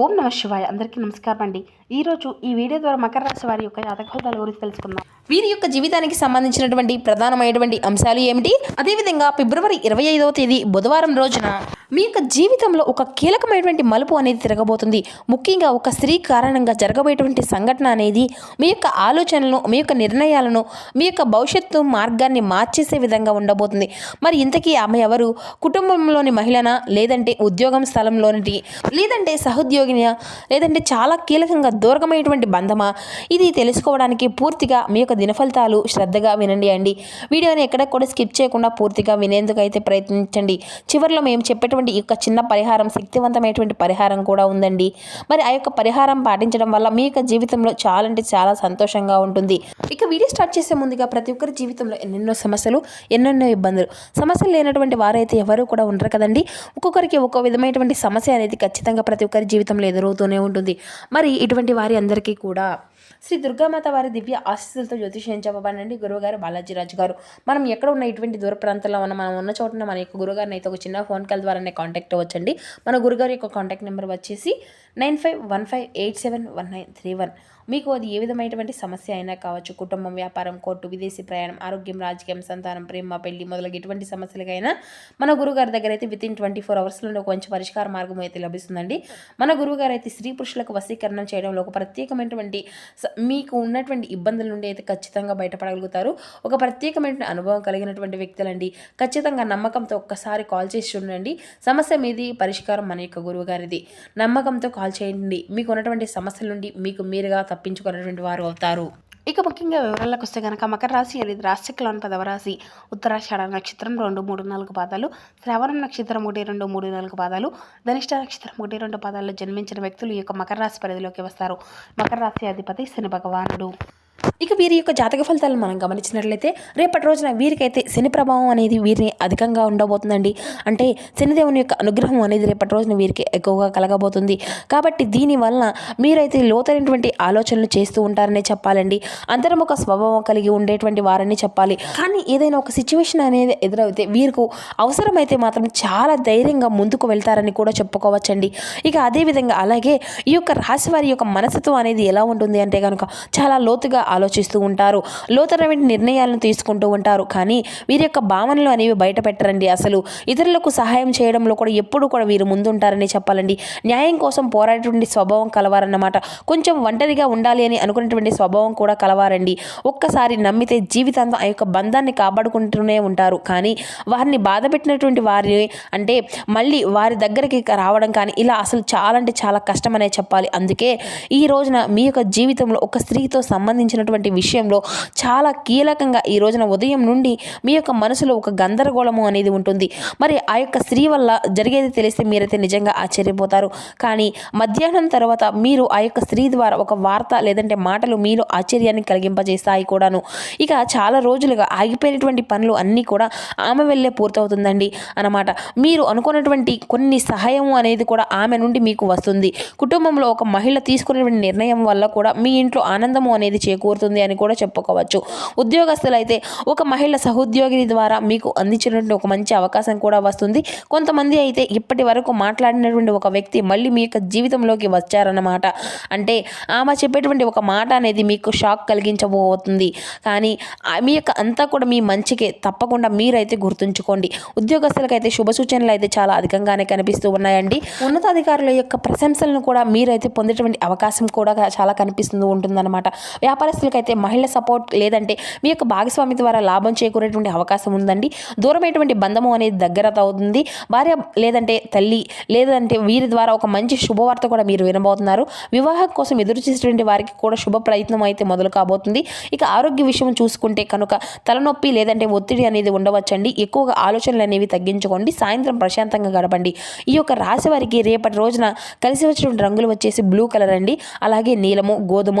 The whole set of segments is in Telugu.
ఓం నమ శివాయ. అందరికీ నమస్కారం అండి. ఈరోజు ఈ వీడియో ద్వారా మకర రాశి వారి యొక్క జాతక ఫలితాల గురించి తెలుసుకుందాం. వీరి యొక్క జీవితానికి సంబంధించినటువంటి ప్రధానమైనటువంటి అంశాలు ఏమిటి, అదేవిధంగా ఫిబ్రవరి 25వ తేదీ బుధవారం రోజున మీ యొక్క జీవితంలో ఒక కీలకమైనటువంటి మలుపు అనేది తిరగబోతుంది. ముఖ్యంగా ఒక స్త్రీ కారణంగా జరగబోయేటువంటి సంఘటన అనేది మీ యొక్క ఆలోచనలను, మీ యొక్క నిర్ణయాలను, మీ యొక్క భవిష్యత్తు మార్గాన్ని మార్చేసే విధంగా ఉండబోతుంది. మరి ఇంతకీ ఆమె ఎవరు? కుటుంబంలోని మహిళనా, లేదంటే ఉద్యోగం స్థలంలోని, లేదంటే సహోద్యోగినియా, లేదంటే చాలా కీలకంగా దూరమైనటువంటి బంధమా? ఇది తెలుసుకోవడానికి పూర్తిగా మీ యొక్క దినఫలితాలు శ్రద్ధగా వినండి అండి. వీడియోని ఎక్కడ కూడా స్కిప్ చేయకుండా పూర్తిగా వినేందుకు అయితే ప్రయత్నించండి. చివరిలో మేము చెప్పేటువంటి ఈ యొక్క చిన్న పరిహారం, శక్తివంతమైనటువంటి పరిహారం కూడా ఉందండి. మరి ఆ యొక్క పరిహారం పాటించడం వల్ల మీ యొక్క జీవితంలో చాలా అంటే చాలా సంతోషంగా ఉంటుంది. ఇక వీడియో స్టార్ట్ చేసే ముందుగా ప్రతి ఒక్కరి జీవితంలో ఎన్నెన్నో సమస్యలు, ఎన్నెన్నో ఇబ్బందులు. సమస్యలు లేనటువంటి వారైతే ఎవరు కూడా ఉండరు కదండి. ఒక్కొక్కరికి ఒక్కో విధమైనటువంటి సమస్య అనేది ఖచ్చితంగా ప్రతి ఒక్కరి జీవితంలో ఎదురవుతూనే ఉంటుంది. మరి ఇటువంటి వారి అందరికీ కూడా శ్రీ దుర్గామాత వారి దివ్య ఆశీస్సులతో జ్యోతిష్యం చెప్పబడండి గురువుగారు బాలాజీరాజు గారు. మనం ఎక్కడ ఉన్న ఇటువంటి దూర ప్రాంతాల్లో మనం ఉన్న చోటన మన యొక్క గురుగారిని అయితే ఒక చిన్న ఫోన్ కాల్ ద్వారానే కాంటాక్ట్ అవ్వచ్చండి. మన గురుగారి యొక్క కాంటాక్ట్ నెంబర్ వచ్చేసి 9515871931. మీకు అది ఏ విధమైనటువంటి సమస్య అయినా కావచ్చు, కుటుంబం, వ్యాపారం, కోర్టు, విదేశీ ప్రయాణం, ఆరోగ్యం, రాజకీయం, సంతానం, ప్రేమ, పెళ్లి మొదలగు ఎటువంటి సమస్యలకైనా మన గురుగారి దగ్గర అయితే వితిన్ 24 అవర్స్లో ఒక మంచి పరిష్కార మార్గం అయితే లభిస్తుందండి. మన గురువుగారు అయితే స్త్రీ పురుషులకు వశీకరణం చేయడంలో ఒక ప్రత్యేకమైనటువంటి మీకు ఉన్నటువంటి ఇబ్బందుల నుండి అయితే ఖచ్చితంగా బయటపడగలుగుతారు. ఒక ప్రత్యేకమైన అనుభవం కలిగినటువంటి వ్యక్తులండి. ఖచ్చితంగా నమ్మకంతో ఒక్కసారి కాల్ చేసి చూడండి. సమస్య మీది, పరిష్కారం మన యొక్క గురువుగారిది. నమ్మకంతో కాల్ చేయండి. మీకు ఉన్నటువంటి సమస్యల నుండి మీకు మీరుగా తప్పించుకున్నటువంటి వారు అవుతారు. ఇక ముఖ్యంగా వివరాలకు వస్తే కనుక మకర రాశి అనేది రాశిలోని 10వ రాశి. ఉత్తరాషాఢ నక్షత్రం 2, 3, 4 పాదాలు, శ్రావణం నక్షత్రం 1, 2, 3, 4 పాదాలు, ధనిష్ట నక్షత్రం 1, 2 పాదాల్లో జన్మించిన వ్యక్తులు ఈ యొక్క మకర రాశి పరిధిలోకి వస్తారు. మకర రాశి అధిపతి శని భగవానుడు. ఇక వీరి యొక్క జాతక ఫలితాలను మనం గమనించినట్లయితే రేపటి రోజున వీరికైతే శని ప్రభావం అనేది వీరిని అధికంగా ఉండబోతుందండి. అంటే శనిదేవుని యొక్క అనుగ్రహం అనేది రేపటి రోజున వీరికి ఎక్కువగా కలగబోతుంది. కాబట్టి దీనివల్ల మీరైతే లోతైనటువంటి ఆలోచనలు చేస్తూ ఉంటారనే చెప్పాలండి. అంతర్ముఖ స్వభావం కలిగి ఉండేటువంటి వారని చెప్పాలి. కానీ ఏదైనా ఒక సిచ్యువేషన్ అనేది ఎదురైతే వీరికి అవసరమైతే మాత్రం చాలా ధైర్యంగా ముందుకు వెళ్తారని కూడా చెప్పుకోవచ్చండి. ఇక అదేవిధంగా అలాగే ఈ యొక్క రాశి వారి యొక్క మనస్తత్వం అనేది ఎలా ఉంటుంది అంటే కనుక చాలా లోతుగా ఆలోచిస్తూ ఉంటారు, లోతైన నిర్ణయాలను తీసుకుంటూ ఉంటారు. కానీ వీరి యొక్క భావనలు అనేవి బయట పెట్టరండి. అసలు ఇతరులకు సహాయం చేయడంలో కూడా ఎప్పుడు కూడా వీరు ముందుంటారని చెప్పాలండి. న్యాయం కోసం పోరాడేటువంటి స్వభావం కలవారన్నమాట. కొంచెం ఒంటరిగా ఉండాలి అని అనుకునేటువంటి స్వభావం కూడా కలవారండి. ఒక్కసారి నమ్మితే జీవితాంతం ఆ యొక్క బంధాన్ని కాపాడుకుంటూనే ఉంటారు. కానీ వారిని బాధ పెట్టినటువంటి వారిని అంటే మళ్ళీ వారి దగ్గరికి రావడం కానీ ఇలా అసలు చాలా అంటే చాలా కష్టమనే చెప్పాలి. అందుకే ఈ రోజున మీ యొక్క జీవితంలో ఒక స్త్రీతో సంబంధించినటువంటి విషయంలో చాలా కీలకంగా ఈ రోజున ఉదయం నుండి మీ యొక్క మనసులో ఒక గందరగోళము అనేది ఉంటుంది. మరి ఆ యొక్క స్త్రీ వల్ల జరిగేది తెలిస్తే మీరైతే నిజంగా ఆశ్చర్యపోతారు. కానీ మధ్యాహ్నం తర్వాత మీరు ఆ యొక్క స్త్రీ ద్వారా ఒక వార్త లేదంటే మాటలు మీలో ఆశ్చర్యాన్ని కలిగింపజేస్తాయి కూడాను. ఇక చాలా రోజులుగా ఆగిపోయినటువంటి పనులు అన్నీ కూడా ఆమె వెళ్ళే పూర్తవుతుందండి అన్నమాట. మీరు అనుకున్నటువంటి కొన్ని సహాయం అనేది కూడా ఆమె నుండి మీకు వస్తుంది. కుటుంబంలో ఒక మహిళ తీసుకునేటువంటి నిర్ణయం వల్ల కూడా మీ ఇంట్లో ఆనందము అనేది చేకూరుతుంది అని కూడా చెప్పుకోవచ్చు. ఉద్యోగస్తులైతే ఒక మహిళ సహోద్యోగి ద్వారా మీకు అందించినటువంటి ఒక మంచి అవకాశం కూడా వస్తుంది. కొంతమంది అయితే ఇప్పటి వరకు మాట్లాడినటువంటి ఒక వ్యక్తి మళ్ళీ మీ యొక్క జీవితంలోకి వచ్చారన్నమాట. అంటే ఆమె చెప్పేటువంటి ఒక మాట అనేది మీకు షాక్ కలిగించబోతుంది. కానీ మీ యొక్క అంతా కూడా మీ మంచికే, తప్పకుండా మీరైతే గుర్తుంచుకోండి. ఉద్యోగస్తులకైతే శుభ సూచనలు అయితే చాలా అధికంగానే కనిపిస్తూ ఉన్నాయండి. ఉన్నతాధికారుల యొక్క ప్రశంసలను కూడా మీరైతే పొందేటువంటి అవకాశం కూడా చాలా కనిపిస్తూ ఉంటుందన్నమాట. వ్యాపారస్తులకైతే మహిళ సపోర్ట్ లేదంటే మీ యొక్క భాగస్వామి ద్వారా లాభం చేకూరేటువంటి అవకాశం ఉందండి. దూరమైనటువంటి బంధము అనేది దగ్గర అవుతుంది. భార్య లేదంటే తల్లి లేదంటే వీరి ద్వారా ఒక మంచి శుభవార్త కూడా మీరు వినబోతున్నారు. వివాహం కోసం ఎదురు చేసేటువంటి వారికి కూడా శుభ ప్రయత్నం అయితే మొదలు కాబోతుంది. ఇక ఆరోగ్య విషయం చూసుకుంటే కనుక తలనొప్పి లేదంటే ఒత్తిడి అనేది ఉండవచ్చండి. ఎక్కువగా ఆలోచనలు అనేవి తగ్గించుకోండి. సాయంత్రం ప్రశాంతంగా గడపండి. ఈ యొక్క రాశి వారికి రేపటి రోజున కలిసి వచ్చినటువంటి రంగులు వచ్చేసి బ్లూ కలర్ అండి. అలాగే నీలము, గోధుమ,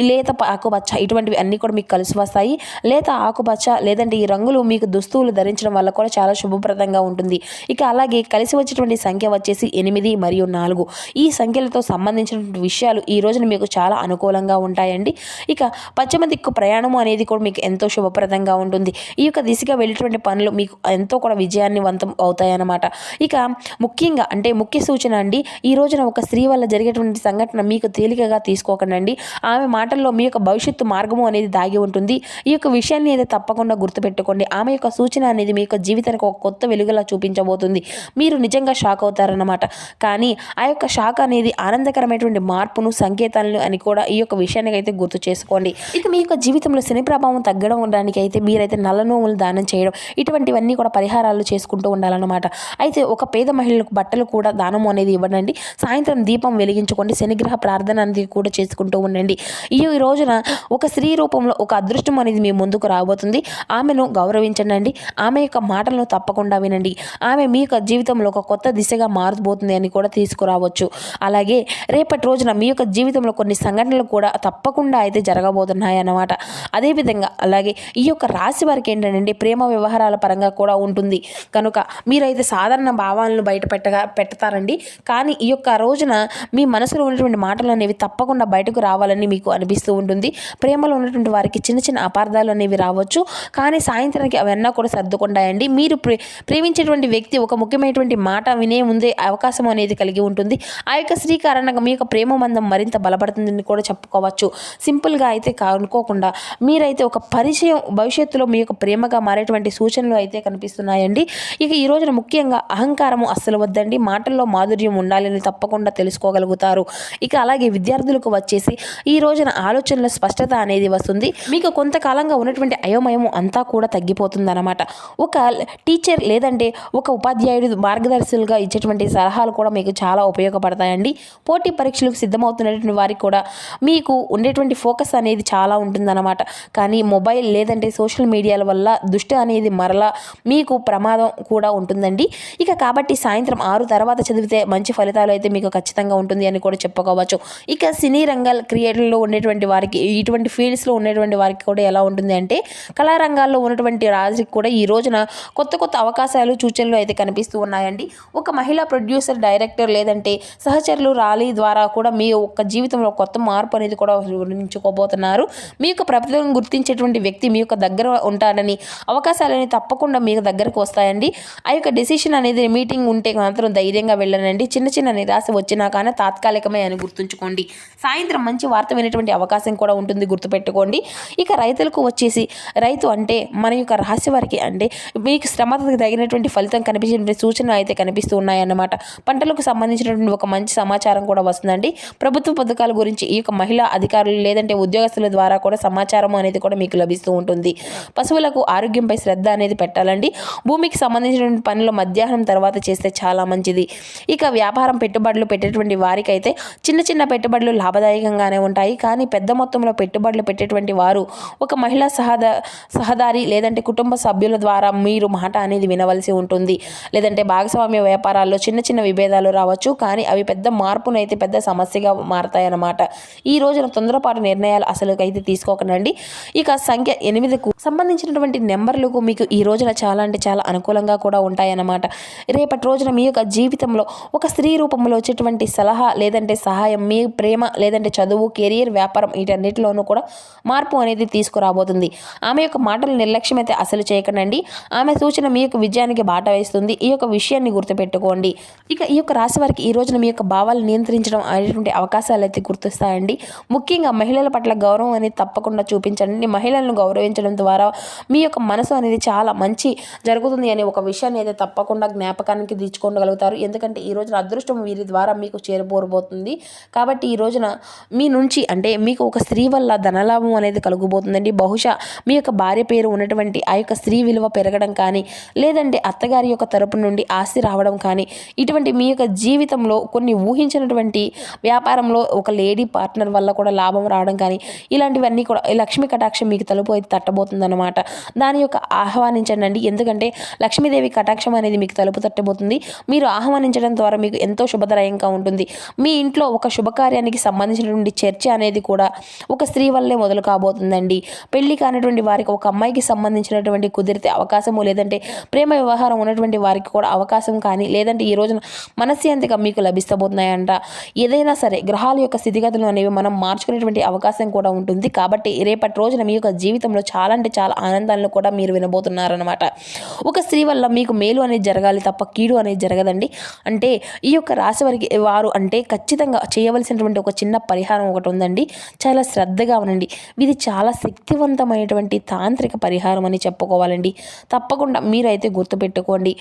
లేత ఆకుపచ్చ, ఇటువంటివి అన్నీ కూడా మీకు కలిసి వస్తాయి. లేత ఆకుపచ్చ లేదంటే ఈ రంగులు మీకు దుస్తువులు ధరించడం వల్ల కూడా చాలా శుభప్రదంగా ఉంటుంది. ఇక అలాగే కలిసి వచ్చేటువంటి సంఖ్య వచ్చేసి 8 మరియు 4. ఈ సంఖ్యలతో సంబంధించినటువంటి విషయాలు ఈ రోజున మీకు చాలా అనుకూలంగా ఉంటాయండి. ఇక పశ్చిమ దిక్కు ప్రయాణము అనేది కూడా మీకు ఎంతో శుభప్రదంగా ఉంటుంది. ఈ యొక్క దిశగా వెళ్ళేటువంటి పనులు మీకు ఎంతో కూడా విజయాన్నివంతం అవుతాయన్నమాట. ఇక ముఖ్యంగా అంటే ముఖ్య సూచన అండి, ఈ రోజున ఒక స్త్రీ వల్ల జరిగేటువంటి సంఘటన మీకు తేలికగా తీసుకోకండి. ఆమె మాటల్లో మీ యొక్క భవిష్యత్తు మార్గము అనేది దాగి ఉంటుంది. ఈ యొక్క విషయాన్ని అయితే తప్పకుండా గుర్తుపెట్టుకోండి. ఆమె యొక్క సూచన అనేది మీ యొక్క జీవితానికి ఒక కొత్త వెలుగులా చూపించబోతుంది. మీరు నిజంగా షాక్ అవుతారన్నమాట. కానీ ఆ యొక్క షాక్ అనేది ఆనందకరమైనటువంటి మార్పును సంకేతాలను అని కూడా ఈ యొక్క విషయానికి అయితే గుర్తు చేసుకోండి. ఇక మీ యొక్క జీవితంలో శని ప్రభావం తగ్గడం ఉండడానికి అయితే మీరైతే నల్ల నోములు దానం చేయడం ఇటువంటివన్నీ కూడా పరిహారాలు చేసుకుంటూ ఉండాలన్నమాట. అయితే ఒక పేద మహిళలకు బట్టలు కూడా దానము అనేది ఇవ్వండి. సాయంత్రం దీపం వెలిగించుకోండి. శనిగ్రహ ప్రార్థన అనేది కూడా చేసుకుంటూ ఉండండి. ఈ రోజున ఒక స్త్రీ రూపంలో ఒక అదృష్టం అనేది మీ ముందుకు రాబోతుంది. ఆమెను గౌరవించండి. ఆమె యొక్క మాటలను తప్పకుండా వినండి. ఆమె మీ యొక్క జీవితంలో ఒక కొత్త దిశగా మారబోతుంది అని కూడా తీసుకురావచ్చు. అలాగే రేపటి రోజున మీ యొక్క జీవితంలో కొన్ని సంఘటనలు కూడా తప్పకుండా అయితే జరగబోతున్నాయి అన్నమాట. అదేవిధంగా అలాగే ఈ యొక్క రాశి వారికి ఏంటంటే ప్రేమ వ్యవహారాల పరంగా కూడా ఉంటుంది కనుక మీరైతే సాధారణ భావాలను పెడతారండి. కానీ ఈ యొక్క రోజున మీ మనసులో ఉన్నటువంటి మాటలు అనేవి తప్పకుండా బయటకు రావాలని మీకు అనిపిస్తూ ఉంటుంది. ప్రేమలో ఉన్నటువంటి వారికి చిన్న చిన్న అపార్థాలు అనేవి రావచ్చు. కానీ సాయంత్రానికి అవన్నీ కూడా సర్దుకుంటాయండి. మీరు ప్రేమించేటువంటి వ్యక్తి ఒక ముఖ్యమైనటువంటి మాట వినే ముందే అవకాశం అనేది కలిగి ఉంటుంది. ఆ యొక్క స్త్రీ కారణంగా మీ యొక్క ప్రేమ బంధం మరింత బలపడుతుందని కూడా చెప్పుకోవచ్చు. సింపుల్గా అయితే అనుకోకుండా మీరైతే ఒక పరిచయం భవిష్యత్తులో మీ యొక్క ప్రేమగా మారేటువంటి సూచనలు అయితే కనిపిస్తున్నాయండి. ఇక ఈ రోజున ముఖ్యంగా అహంకారము అస్సలు వద్దండి. మాటల్లో మాధుర్యం ఉండాలని తప్పకుండా తెలుసుకోగలుగుతారు. ఇక అలాగే విద్యార్థులకు వచ్చేసి ఈ రోజున ఆలోచనల స్పష్టత అనేది వస్తుంది. మీకు కొంతకాలంగా ఉన్నటువంటి అయోమయం అంతా కూడా తగ్గిపోతుంది అన్నమాట. ఒక టీచర్ లేదంటే ఒక ఉపాధ్యాయుడు మార్గదర్శులుగా ఇచ్చేటువంటి సలహాలు కూడా మీకు చాలా ఉపయోగపడతాయండి. పోటీ పరీక్షలకు సిద్ధమవుతున్నటువంటి వారికి కూడా మీకు ఉండేటువంటి ఫోకస్ అనేది చాలా ఉంటుందన్నమాట. కానీ మొబైల్ లేదంటే సోషల్ మీడియాల వల్ల దృష్టి అనేది మరలా మీకు ప్రమాదం కూడా ఉంటుందండి. ఇక కాబట్టి సాయంత్రం 6 తర్వాత చదివితే మంచి ఫలితాలు అయితే మీకు ఖచ్చితంగా ఉంటుంది అని కూడా చెప్పుకోవచ్చు. ఇక సినీ రంగాల క్రియేటర్లో ఉండేటువంటి వారికి ఇటువంటి ఫీల్డ్స్లో ఉండేటువంటి వారికి కూడా ఎలా ఉంటుంది అంటే కళారంగాల్లో ఉన్నటువంటి రాజుకి కూడా ఈ రోజున కొత్త కొత్త అవకాశాలు సూచనలు అయితే కనిపిస్తూ ఉన్నాయండి. ఒక మహిళా ప్రొడ్యూసర్ డైరెక్టర్ లేదంటే సహచరులు ర్యాలీ ద్వారా కూడా మీ యొక్క జీవితంలో కొత్త మార్పు అనేది కూడా నిర్మించుకోబోతున్నారు. మీ యొక్క ప్రతిభను గుర్తించేటువంటి వ్యక్తి మీ యొక్క దగ్గర ఉంటాడని అవకాశాలని తప్పకుండా మీకు దగ్గరకు వస్తాయండి. ఆ యొక్క డెసిషన్ అనేది మీటింగ్ ఉంటే మాత్రం ధైర్యంగా వెళ్ళనండి. చిన్న చిన్న నిరాశ వచ్చినా కానీ తాత్కాలికమే అని గుర్తుంచుకోండి. సాయంత్రం మంచి వార్త వినేటువంటి అవకాశం కూడా ఉంటుంది, గుర్తుపెట్టుకోండి. ఇక రైతులకు వచ్చేసి రైతు అంటే మన యొక్క రాశి వారికి అంటే మీకు శ్రమకు తగినటువంటి ఫలితం కనిపించేటువంటి సూచనలు అయితే కనిపిస్తూ ఉన్నాయన్నమాట. పంటలకు సంబంధించినటువంటి ఒక మంచి సమాచారం కూడా వస్తుందండి. ప్రభుత్వ పథకాల గురించి ఈ యొక్క మహిళా అధికారులు లేదంటే ఉద్యోగస్తుల ద్వారా కూడా సమాచారం అనేది కూడా మీకు లభిస్తూ ఉంటుంది. పశువులకు ఆరోగ్యంపై శ్రద్ధ అనేది పెట్టాలండి. భూమికి సంబంధించినటువంటి పనులు మధ్యాహ్నం తర్వాత చేస్తే చాలా మంచిది. ఇక వ్యాపారం పెట్టుబడులు పెట్టేటువంటి వారికైతే చిన్న చిన్న పెట్టుబడులు లాభదాయకంగానే ఉంటాయి. కానీ పెద్ద మొత్తంలో పెట్టుబడులు పెట్టేటువంటి వారు ఒక మహిళా సహదారి లేదంటే కుటుంబ సభ్యుల ద్వారా మీరు మాట అనేది వినవలసి ఉంటుంది. లేదంటే భాగస్వామ్య వ్యాపారాల్లో చిన్న చిన్న విభేదాలు రావచ్చు. కానీ అవి పెద్ద మార్పునైతే పెద్ద సమస్యగా మారతాయన్నమాట. ఈ రోజున తొందరపాటు నిర్ణయాలు అసలుకైతే తీసుకోకండి. ఇక సంఖ్య 8కు సంబంధించినటువంటి నెంబర్లకు మీకు ఈ రోజున చాలా అంటే చాలా అనుకూలంగా కూడా ఉంటాయన్నమాట. రేపటి రోజున మీ యొక్క జీవితంలో ఒక స్త్రీ రూపంలో వచ్చేటువంటి సలహా లేదంటే సహాయం మీ ప్రేమ లేదంటే చదువు కెరియర్ వ్యాపారం వీటన్నిటిలోనూ కూడా మార్పు అనేది తీసుకురాబోతుంది. ఆమె యొక్క మాటలు నిర్లక్ష్యం అయితే అసలు చేయకండి. ఆమె సూచన మీ యొక్క విజయానికి బాట వేస్తుంది. ఈ యొక్క విషయాన్ని గుర్తుపెట్టుకోండి. ఇక ఈ యొక్క రాశి వారికి ఈ రోజున మీ యొక్క భావాలు నియంత్రించడం అనేటువంటి అవకాశాలు అయితే గుర్తిస్తాయండి. ముఖ్యంగా మహిళల పట్ల గౌరవం అనేది తప్పకుండా చూపించండి. మహిళలను గౌరవించడం ద్వారా మీ యొక్క మనసు అనేది చాలా మంచి జరుగుతుంది అనే ఒక విషయాన్ని అయితే తప్పకుండా జ్ఞాపకానికి తెచ్చుకోగలుగుతారు. ఎందుకంటే ఈ రోజున అదృష్టం వీరి ద్వారా మీకు చేరబోరబోతుంది. కాబట్టి ఈ రోజున మీ నుంచి అంటే మీకు ఒక స్త్రీ వల్ల ధనలాభం అనేది కలుగుబోతుందండి. బహుశా మీ యొక్క భార్య పేరు ఉన్నటువంటి ఆ యొక్క స్త్రీ విలువ పెరగడం కానీ లేదంటే అత్తగారి యొక్క తరపు నుండి ఆస్తి రావడం కానీ ఇటువంటి మీ యొక్క జీవితంలో కొన్ని ఊహించినటువంటి వ్యాపారంలో ఒక లేడీ పార్ట్నర్ వల్ల కూడా లాభం రావడం కానీ ఇలాంటివన్నీ కూడా లక్ష్మీ కటాక్షం మీకు తలుపు అయితే తట్టబోతుందన్నమాట. దాని యొక్క ఆహ్వానించండి. ఎందుకంటే లక్ష్మీదేవి కటాక్షం అనేది మీకు తలుపు తట్టబోతుంది. మీరు ఆహ్వానించడం ద్వారా మీకు ఎంతో శుభదాయకంగా ఉంటుంది. మీ ఇంట్లో ఒక శుభకార్యానికి సంబంధించినటువంటి చర్చ అనేది కూడా ఒక స్త్రీ స్త్రీ వల్లే మొదలు కాబోతుందండి. పెళ్లి కానటువంటి వారికి ఒక అమ్మాయికి సంబంధించినటువంటి కుదిరితే అవకాశము, లేదంటే ప్రేమ వ్యవహారం ఉన్నటువంటి వారికి కూడా అవకాశం కానీ, లేదంటే ఈ రోజున మనశ్శాంతిగా మీకు లభిస్తబోతున్నాయంట. ఏదైనా సరే గ్రహాల యొక్క స్థితిగతులు అనేవి మనం మార్చుకునేటువంటి అవకాశం కూడా ఉంటుంది. కాబట్టి రేపటి రోజున మీ యొక్క జీవితంలో చాలా అంటే చాలా ఆనందాలను కూడా మీరు వినబోతున్నారనమాట. ఒక స్త్రీ వల్ల మీకు మేలు అనేది జరగాలి తప్ప కీడు అనేది జరగదండి. అంటే ఈ యొక్క రాశి వారు అంటే ఖచ్చితంగా చేయవలసినటువంటి ఒక చిన్న పరిహారం ఒకటి ఉందండి. చాలా శ్రద్ధగా ఉండండి. ఇది చాలా శక్తివంతమైనటువంటి తాంత్రిక పరిహారం అని చెప్పుకోవాలండి. తప్పకుండా మీరైతే గుర్తుపెట్టుకోండి.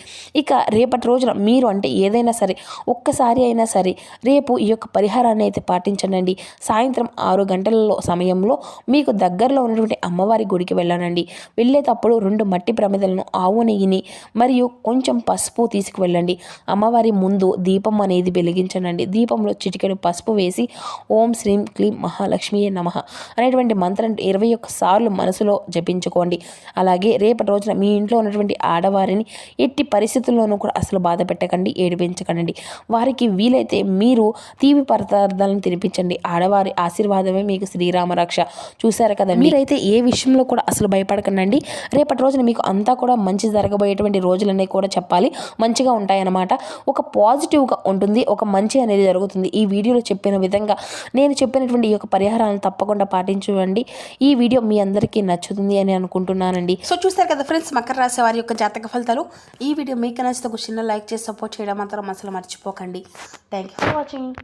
ఇక రేపటి రోజున మీరు అంటే ఏదైనా సరే ఒక్కసారి అయినా సరే రేపు ఈ యొక్క పరిహారాన్ని అయితే పాటించండి. సాయంత్రం 6 గంటలలో సమయంలో మీకు దగ్గరలో ఉన్నటువంటి అమ్మవారి గుడికి వెళ్ళానండి. వెళ్ళేటప్పుడు 2 మట్టి ప్రమిదలను, ఆవు నెయ్యిని మరియు కొంచెం పసుపు తీసుకువెళ్ళండి. అమ్మవారి ముందు దీపం అనేది వెలిగించండి. దీపంలో చిటికెడు పసుపు వేసి ఓం శ్రీం క్లీం మహాలక్ష్మియే నమః అనేటువంటి మంత్రం 21 సార్లు మనసులో జపించుకోండి. అలాగే రేపటి రోజున మీ ఇంట్లో ఉన్నటువంటి ఆడవారిని ఎట్టి పరిస్థితుల్లోనూ కూడా అసలు బాధ పెట్టకండి, ఏడిపించకండి. వారికి వీలైతే మీరు తీపి పదార్థాలను తినిపించండి. ఆడవారి ఆశీర్వాదమే మీకు శ్రీరామ రక్ష. చూశారు కదా, మీరైతే ఏ విషయంలో కూడా అసలు భయపడకండి. రేపటి రోజున మీకు అంతా కూడా మంచి జరగబోయేటువంటి రోజులనే కూడా చెప్పాలి. మంచిగా ఉంటాయన్నమాట. ఒక పాజిటివ్గా ఉంటుంది, ఒక మంచి అనేది జరుగుతుంది. ఈ వీడియోలో చెప్పిన విధంగా నేను చెప్పినటువంటి ఈ యొక్క పరిహారాలను తప్పకుండా పాటించండి. ఈ వీడియో మీ అందరికీ నచ్చుతుంది అని అనుకుంటున్నానండి. సో చూస్తారు కదా ఫ్రెండ్స్, మకర రాశి వారి యొక్క జాతక ఫలితాలు. ఈ వీడియో మీకు నచ్చితే ఒక చిన్న లైక్ చేసి సపోర్ట్ చేయడం మాత్రం అసలు మర్చిపోకండి. Thank you for watching.